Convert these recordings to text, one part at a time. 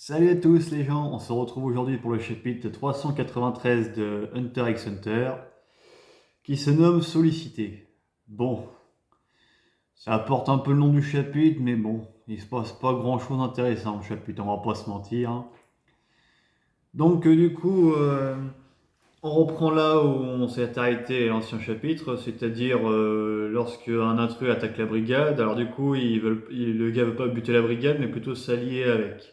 Salut à tous les gens, on se retrouve aujourd'hui pour le chapitre 393 de Hunter x Hunter qui se nomme Sollicité. Bon, ça apporte un peu le nom du chapitre, mais bon, il se passe pas grand chose d'intéressant dans le chapitre, on va pas se mentir, hein. Donc du coup, on reprend là où on s'est arrêté à l'ancien chapitre, c'est-à-dire lorsque un intrus attaque la brigade. Alors du coup, le gars veut pas buter la brigade, mais plutôt s'allier avec.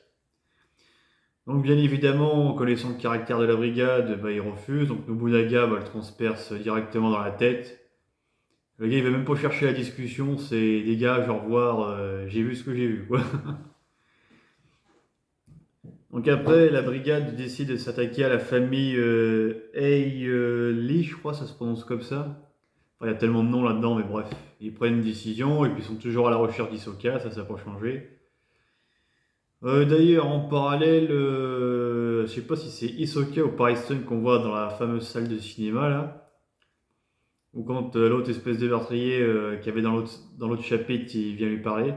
Donc bien évidemment, connaissant le caractère de la brigade, il refuse. Donc Nobunaga le transperce directement dans la tête. Le gars il va même pas chercher la discussion, c'est des gars, au revoir, j'ai vu ce que j'ai vu, quoi. Donc après, la brigade décide de s'attaquer à la famille Lee, je crois, ça se prononce comme ça. Enfin, il y a tellement de noms là-dedans, mais bref. Ils prennent une décision et puis ils sont toujours à la recherche d'Hisoka, ça n'a pas changé. D'ailleurs, en parallèle, je sais pas si c'est Hisoka ou Pariston qu'on voit dans la fameuse salle de cinéma là, ou quand l'autre espèce de meurtrier qu'il y avait dans l'autre chapitre, il vient lui parler.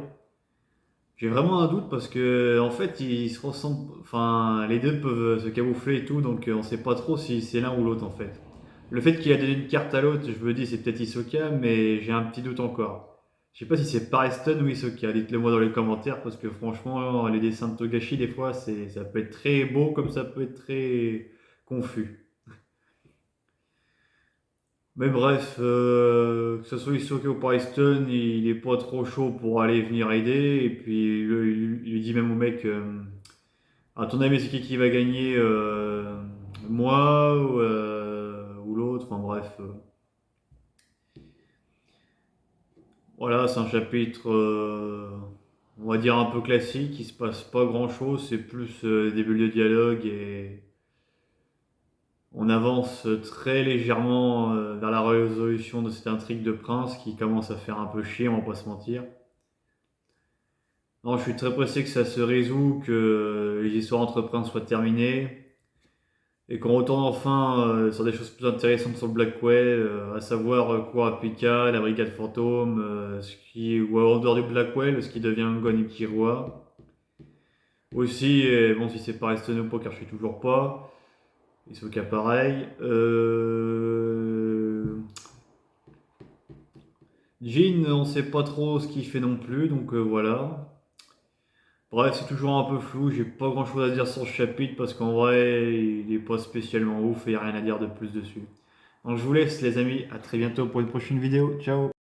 J'ai vraiment un doute parce que en fait, ils se ressemblent, enfin, les deux peuvent se camoufler et tout, donc on sait pas trop si c'est l'un ou l'autre en fait. Le fait qu'il a donné une carte à l'autre, je me dis c'est peut-être Hisoka, mais j'ai un petit doute encore. Je sais pas si c'est Pareston ou Hisoka, dites-le moi dans les commentaires parce que franchement, les dessins de Togashi, des fois, ça peut être très beau comme ça peut être très confus. Mais bref, que ce soit Hisoka ou Pareston, il est pas trop chaud pour aller venir aider. Et puis il lui dit même au mec, à ton avis, c'est qui va gagner, moi ou l'autre, enfin bref. Voilà, c'est un chapitre, on va dire un peu classique, il se passe pas grand chose, c'est plus des bulles de dialogue et on avance très légèrement vers la résolution de cette intrigue de prince qui commence à faire un peu chier, on va pas se mentir. Non, je suis très pressé que ça se résout, que les histoires entre princes soient terminées et qu'on retourne enfin sur des choses plus intéressantes sur le Blackwell, à savoir Kurapika, la brigade fantôme, ou en dehors du Blackwell, ce qui devient Gon Ichiroa. Aussi, et bon, si c'est pas Reston ou pas, car je suis toujours pas. Il se cas pareil. Jin, on sait pas trop ce qu'il fait non plus, donc voilà. Bref, c'est toujours un peu flou, j'ai pas grand chose à dire sur ce chapitre parce qu'en vrai, il est pas spécialement ouf et y a rien à dire de plus dessus. Donc je vous laisse les amis, à très bientôt pour une prochaine vidéo, ciao!